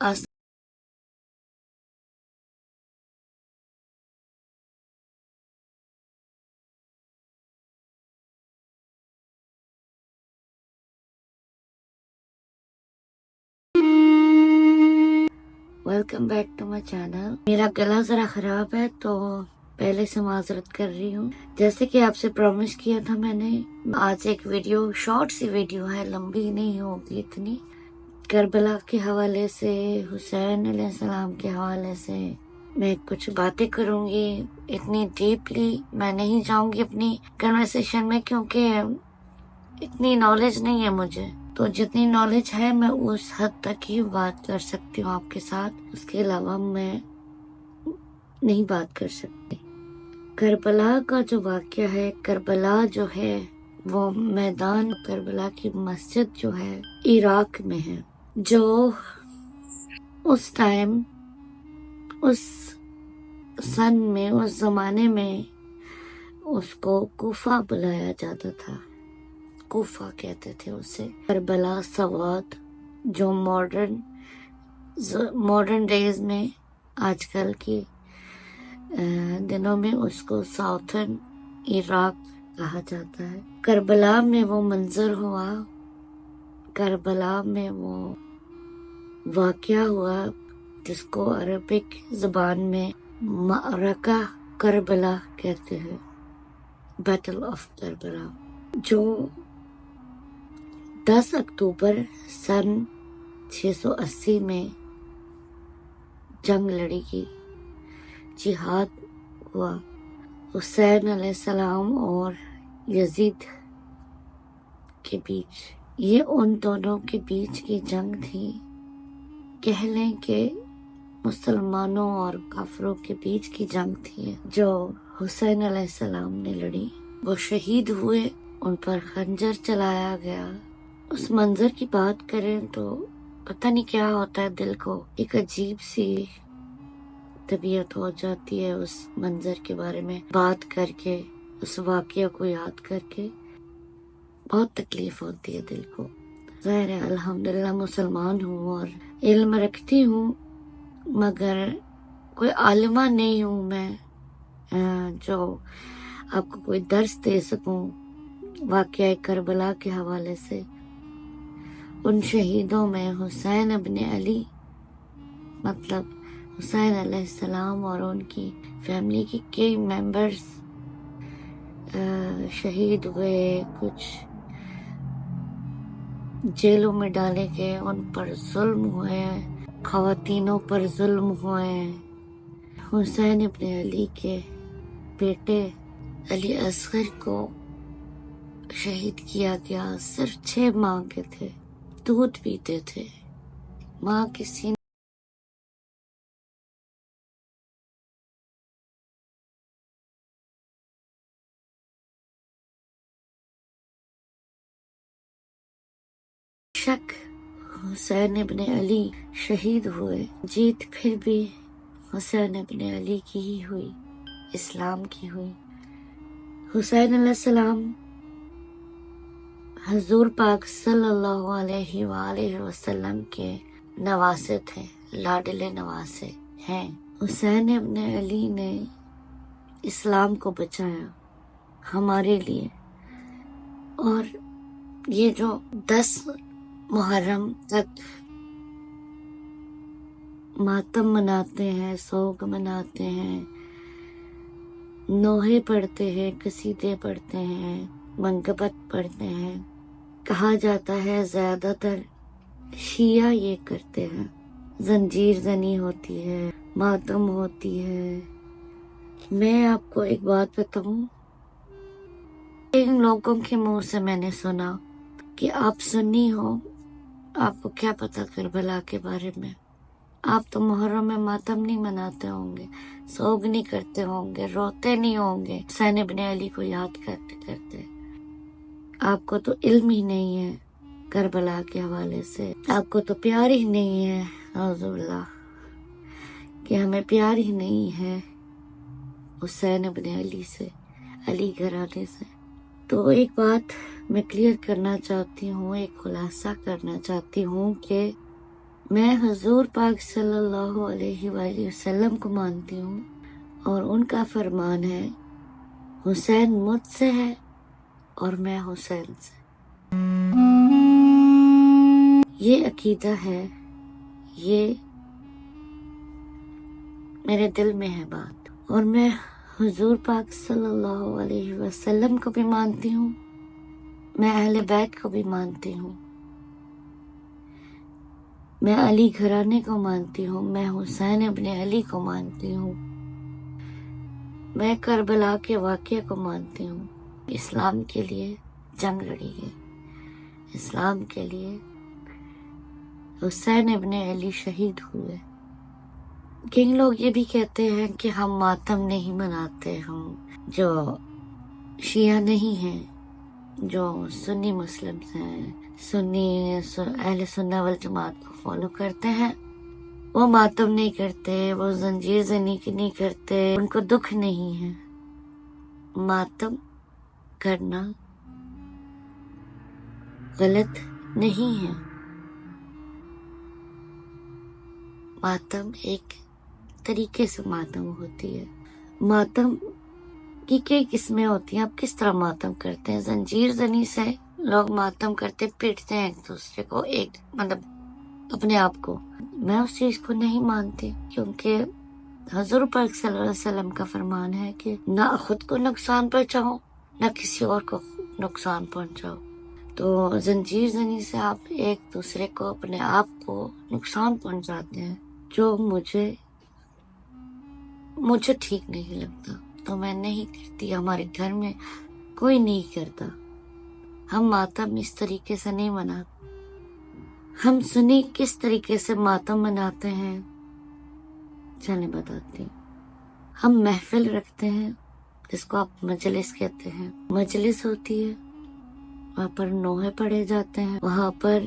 As welcome back to my channel. میرا گلا ذرا خراب ہے تو پہلے سے معذرت کر رہی ہوں۔ جیسے کہ آپ سے پرومس کیا تھا میں نے، آج ایک ویڈیو، شارٹ سی ویڈیو ہے، لمبی نہیں ہوگی اتنی، کربلا کے حوالے سے، حسین علیہ السلام کے حوالے سے میں کچھ باتیں کروں گی۔ اتنی ڈیپلی میں نہیں جاؤں گی اپنی کنورسیشن میں، کیونکہ اتنی نالج نہیں ہے مجھے، تو جتنی نالج ہے میں اس حد تک ہی بات کر سکتی ہوں آپ کے ساتھ، اس کے علاوہ میں نہیں بات کر سکتی۔ کربلا کا جو واقعہ ہے، کربلا جو ہے وہ میدان کربلا کی مسجد جو ہے عراق میں ہے، جو اس ٹائم، اس سن میں، اس زمانے میں اس کو کوفہ بلایا جاتا تھا، کوفہ کہتے تھے اسے۔ کربلا سوات جو ماڈرن ڈیز میں، آج کل کی دنوں میں اس کو ساؤتھرن عراق کہا جاتا ہے۔ کربلا میں وہ منظر ہوا، کربلا میں وہ واقعہ ہوا جس کو عربک زبان میں معرکہ کربلا کہتے ہیں، بیٹل آف کربلا، جو 10 اکتوبر سن 680 میں جنگ لڑی گئی، جہاد ہوا حسین علیہ السلام اور یزید کے بیچ۔ یہ ان دونوں کے بیچ کی جنگ تھی، کہہ لیں کہ مسلمانوں اور کافروں کے بیچ کی جنگ تھی، جو حسین علیہ السلام نے لڑی۔ وہ شہید ہوئے، ان پر خنجر چلایا گیا۔ اس منظر کی بات کریں تو پتہ نہیں کیا ہوتا ہے، دل کو ایک عجیب سی طبیعت ہو جاتی ہے اس منظر کے بارے میں بات کر کے، اس واقعہ کو یاد کر کے بہت تکلیف ہوتی ہے دل کو۔ ظاہر ہے الحمدللہ مسلمان ہوں اور علم رکھتی ہوں، مگر کوئی عالمہ نہیں ہوں میں جو آپ کو کوئی درس دے سکوں واقعہ کربلا کے حوالے سے۔ ان شہیدوں میں حسین ابن علی، مطلب حسین علیہ السلام اور ان کی فیملی کی کئی ممبرز شہید ہوئے، کچھ جیلوں میں ڈالے گئے، ان پر ظلم ہوئے، خواتینوں پر ظلم ہوئے۔ حسین ابن علی کے بیٹے علی اصغر کو شہید کیا گیا، صرف 6 ماہ کے تھے، دودھ پیتے تھے، ماں کسی شک حسین ابن علی شہید ہوئے، جیت پھر بھی حسین ابن علی کی ہی ہوئی، اسلام کی ہوئی۔ حسین علیہ السلام حضور پاک صلی اللہ علیہ وآلہ وسلم کے نواسے تھے، لاڈلے نواسے ہیں۔ حسین ابن علی نے اسلام کو بچایا ہمارے لیے، اور یہ جو 10 محرم تک ماتم مناتے ہیں، سوگ مناتے ہیں، نوحے پڑھتے ہیں، قصیدے پڑھتے ہیں، منقبت پڑھتے ہیں، کہا جاتا ہے زیادہ تر شیعہ یہ کرتے ہیں، زنجیر زنی ہوتی ہے، ماتم ہوتی ہے۔ میں آپ کو ایک بات بتاؤں، ان لوگوں کے منہ سے میں نے سنا کہ آپ سنی ہو، آپ کو کیا پتا کربلا کے بارے میں، آپ تو محرم میں ماتم نہیں مناتے ہوں گے، سوگ نہیں کرتے ہوں گے، روتے نہیں ہوں گے حسین ابن علی کو یاد کرتے کرتے، آپ کو تو علم ہی نہیں ہے کربلا کے حوالے سے، آپ کو تو پیار ہی نہیں ہے، اعوذ باللہ، کہ ہمیں پیار ہی نہیں ہے حسین ابن علی سے، علی گھرانے سے۔ تو ایک بات میں کلیئر کرنا چاہتی ہوں، ایک خلاصہ کرنا چاہتی ہوں کہ میں حضور پاک صلی اللہ علیہ وآلہ وسلم کو مانتی ہوں اور ان کا فرمان ہے حسین مجھ سے ہے اور میں حسین سے. یہ عقیدہ ہے، یہ میرے دل میں ہے بات. اور میں حضور پاک صلی اللہ علیہ وسلم کو بھی مانتی ہوں، میں اہل بیت کو بھی مانتی ہوں، میں علی گھرانے کو مانتی ہوں، میں حسین ابن علی کو مانتی ہوں، میں کربلا کے واقعے کو مانتی ہوں. اسلام کے لیے جنگ لڑی گئی، اسلام کے لیے حسین ابن علی شہید ہوئے. کئی لوگ یہ بھی کہتے ہیں کہ ہم ماتم نہیں مناتے، ہم جو شیعہ نہیں ہیں، جو سنی مسلم ہیں، اہل سنہ والجماعت کو فالو کرتے ہیں، وہ ماتم نہیں کرتے، وہ زنجیر زنی کی نہیں کرتے، ان کو دکھ نہیں ہے. ماتم کرنا غلط نہیں ہے. ماتم ایک طریقے سے ماتم ہوتی ہے. ماتم کی کئی قسمیں ہوتی ہیں. آپ کس طرح ماتم کرتے ہیں؟ زنجیر زنی سے لوگ ماتم کرتے، پیٹتے ہیں ایک دوسرے کو، ایک مطلب اپنے آپ کو. میں اس چیز کو نہیں مانتی، کیونکہ حضور پاک صلی اللہ علیہ وسلم کا فرمان ہے کہ نہ خود کو نقصان پہنچاؤ نہ کسی اور کو نقصان پہنچاؤ. تو زنجیر زنی سے آپ ایک دوسرے کو، اپنے آپ کو نقصان پہنچاتے ہیں، جو مجھے ٹھیک نہیں لگتا، تو میں نہیں کرتی. ہمارے گھر میں کوئی نہیں کرتا. ہم ماتم اس طریقے سے نہیں مناتے. ہم سنی کس طریقے سے ماتم مناتے ہیں چلیں بتاتی ہوں. ہم محفل رکھتے ہیں، جس کو آپ مجلس کہتے ہیں. مجلس ہوتی ہے، وہاں پر نوحے پڑھے جاتے ہیں، وہاں پر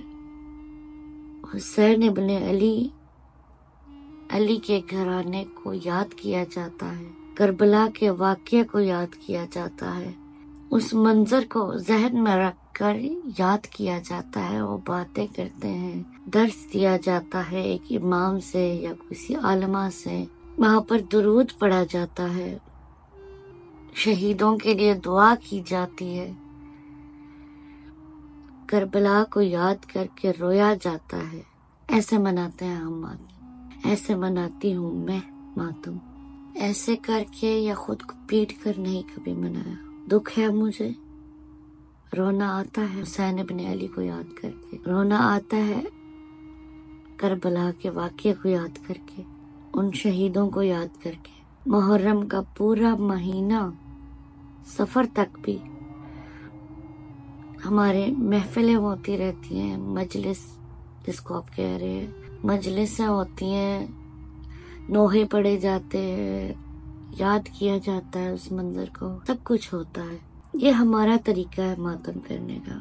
حسین ابن علی کے گھرانے کو یاد کیا جاتا ہے، کربلا کے واقعے کو یاد کیا جاتا ہے، اس منظر کو ذہن میں رکھ کر یاد کیا جاتا ہے. وہ باتیں کرتے ہیں، درس دیا جاتا ہے ایک امام سے یا کسی عالمہ سے. وہاں پر درود پڑھا جاتا ہے، شہیدوں کے لیے دعا کی جاتی ہے، کربلا کو یاد کر کے رویا جاتا ہے. ایسے مناتے ہیں ہم ماتم. ایسے مناتی ہوں میں ماتم. ایسے کر کے یا خود کو پیٹ کر نہیں کبھی منایا. دکھ ہے مجھے، رونا آتا ہے حسین ابن علی کو یاد کر کے، رونا آتا ہے کربلا کے واقعے کو یاد کر کے، ان شہیدوں کو یاد کر کے. محرم کا پورا مہینہ سفر تک بھی ہمارے محفلیں ہوتی رہتی ہیں، مجلس جس کو آپ کہہ رہے ہیں، مجلسیں ہوتی ہیں، نوحے پڑھے جاتے ہیں، یاد کیا جاتا ہے اس منظر کو، سب کچھ ہوتا ہے. یہ ہمارا طریقہ ہے ماتم کرنے کا.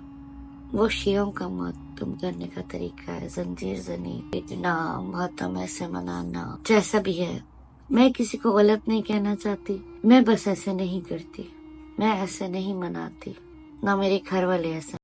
وہ شیعوں کا ماتم کرنے کا طریقہ ہے، زنجیر زنی، پیٹنا، ماتم ایسے منانا، جیسا بھی ہے. میں کسی کو غلط نہیں کہنا چاہتی، میں بس ایسے نہیں کرتی، میں ایسے نہیں مناتی، نہ میرے گھر والے ایسے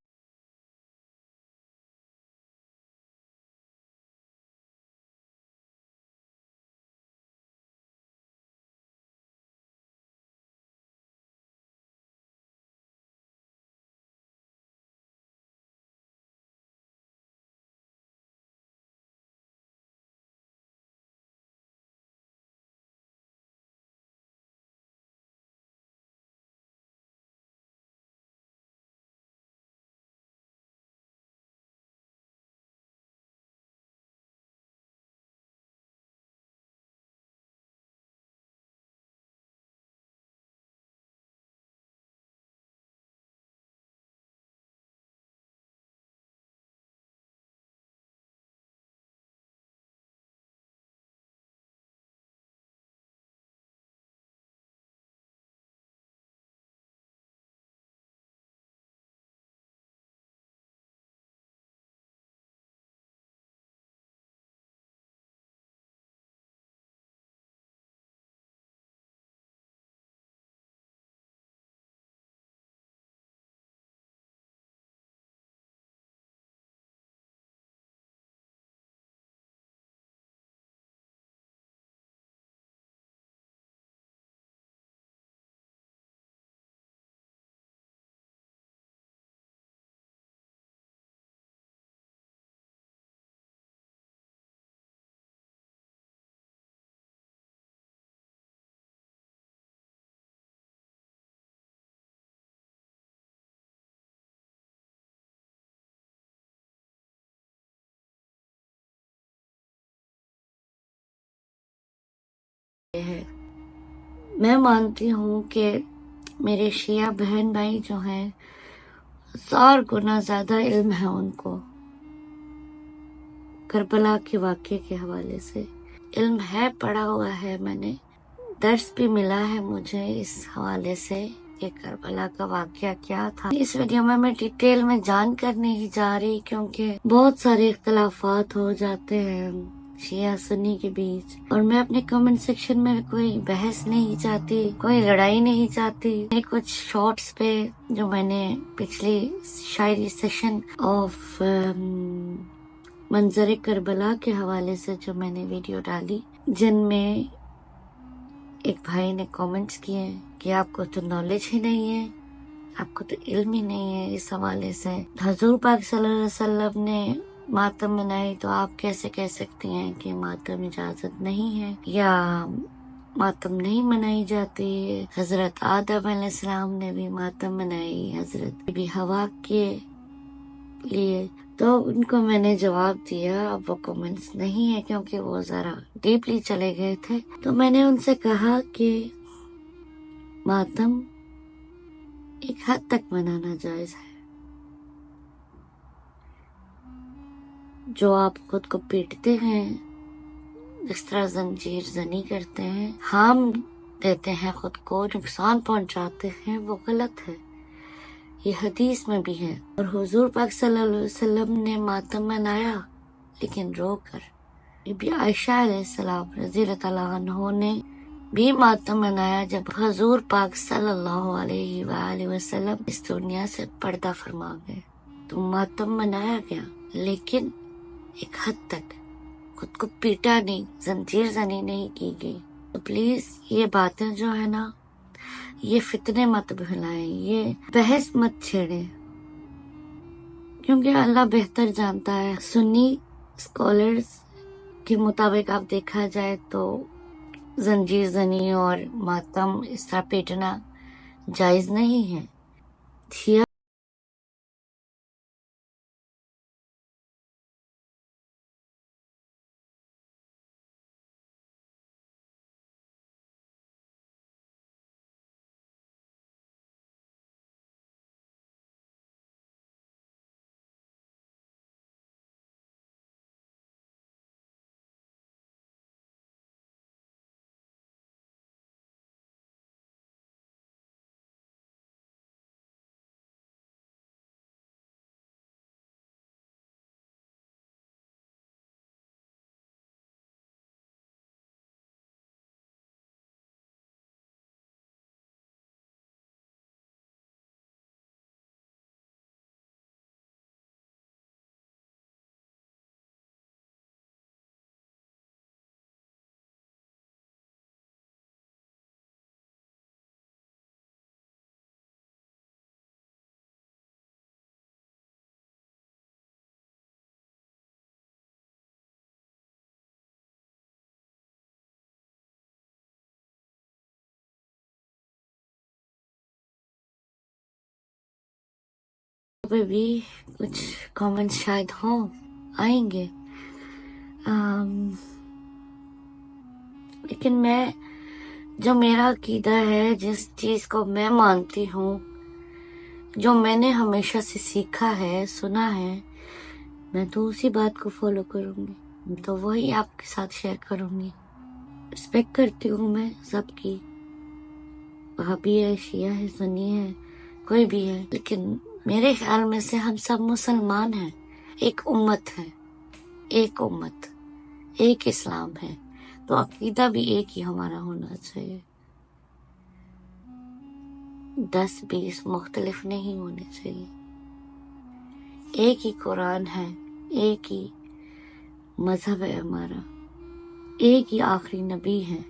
ہے۔ میں مانتی ہوں کہ میرے شیعہ بہن بھائی جو ہیں 1000 گنا زیادہ علم ہے ان کو، کربلا کے واقعے کے حوالے سے علم ہے، پڑھا ہوا ہے، میں نے درس بھی ملا ہے مجھے اس حوالے سے کہ کربلا کا واقعہ کیا تھا۔ اس ویڈیو میں ڈیٹیل میں جان کر نہیں جا رہی کیونکہ بہت سارے اختلافات ہو جاتے ہیں شیعہ سنی کے بیچ، اور میں اپنے کمنٹ سیکشن میں کوئی بحث نہیں چاہتی، کوئی لڑائی نہیں چاہتی۔ کچھ شارٹس پہ جو میں نے پچھلی شاعری سیشن آف منظر کربلا کے حوالے سے جو میں نے ویڈیو ڈالی، جن میں ایک بھائی نے کامنٹس کیے کہ آپ کو تو نالج ہی نہیں ہے، آپ کو تو علم ہی نہیں ہے اس حوالے سے، حضور پاک صلی اللہ علیہ وسلم نے ماتم منائی تو آپ کیسے کہہ سکتی ہیں کہ ماتم اجازت نہیں ہے یا ماتم نہیں منائی جاتی۔ حضرت آدم علیہ السلام نے بھی ماتم منائی حضرت بی حوا کے لیے، تو ان کو میں نے جواب دیا۔ اب وہ کمنٹس نہیں ہے کیونکہ وہ ذرا ڈیپلی چلے گئے تھے، تو میں نے ان سے کہا کہ ماتم ایک حد تک منانا جائز ہے۔ جو آپ خود کو پیٹتے ہیں، اس طرح زنجیر زنی کرتے ہیں، ہارم دیتے ہیں، خود کو نقصان پہنچاتے ہیں، وہ غلط ہے۔ یہ حدیث میں بھی ہے، اور حضور پاک صلی اللہ علیہ وسلم نے ماتم منایا لیکن رو کر۔ بی بی عائشہ علیہ السلام رضی اللہ تعالیٰ عنہ نے بھی ماتم منایا جب حضور پاک صلی اللہ علیہ وآلہ وسلم اس دنیا سے پردہ فرما گئے، تو ماتم منایا گیا لیکن ایک حد تک، خود کو پیٹا نہیں، زنجیر زنی نہیں کی گئی۔ تو پلیز یہ باتیں جو ہے نا، یہ فتنے مت پھیلائیں، یہ بحث مت چھیڑیں، کیونکہ اللہ بہتر جانتا ہے۔ سنی اسکالرز کے مطابق آپ دیکھا جائے تو زنجیر زنی اور ماتم اس طرح پیٹنا جائز نہیں ہے۔ شیعہ پہ بھی کچھ کامنٹ شاید ہوں، آئیں گے، لیکن میں جو میرا عقیدہ ہے، جس چیز کو میں مانتی ہوں، جو میں نے ہمیشہ سے سیکھا ہے، سنا ہے، میں تو اسی بات کو فالو کروں گی، تو وہی آپ کے ساتھ شیئر کروں گی۔ رسپیکٹ کرتی ہوں میں سب کی، وہابی ہے، شیعہ ہے، سنی ہے، کوئی بھی ہے، لیکن میرے خیال میں سے ہم سب مسلمان ہیں، ایک امت ہے، ایک امت، ایک اسلام ہے، تو عقیدہ بھی ایک ہی ہمارا ہونا چاہیے، 10-20 مختلف نہیں ہونے چاہیے۔ ایک ہی قرآن ہے، ایک ہی مذہب ہے ہمارا، ایک ہی آخری نبی ہے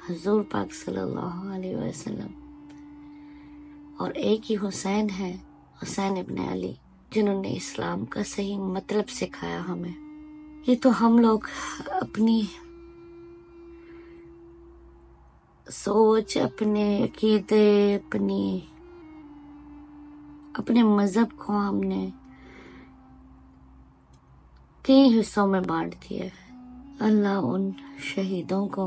حضور پاک صلی اللہ علیہ وسلم، اور ایک ہی حسین ہے، حسین ابن علی، جنہوں نے اسلام کا صحیح مطلب سکھایا ہمیں۔ یہ تو ہم لوگ اپنی سوچ، اپنے عقیدے، اپنے مذہب کو ہم نے کئی حصوں میں بانٹ دیا ہے۔ اللہ ان شہیدوں کو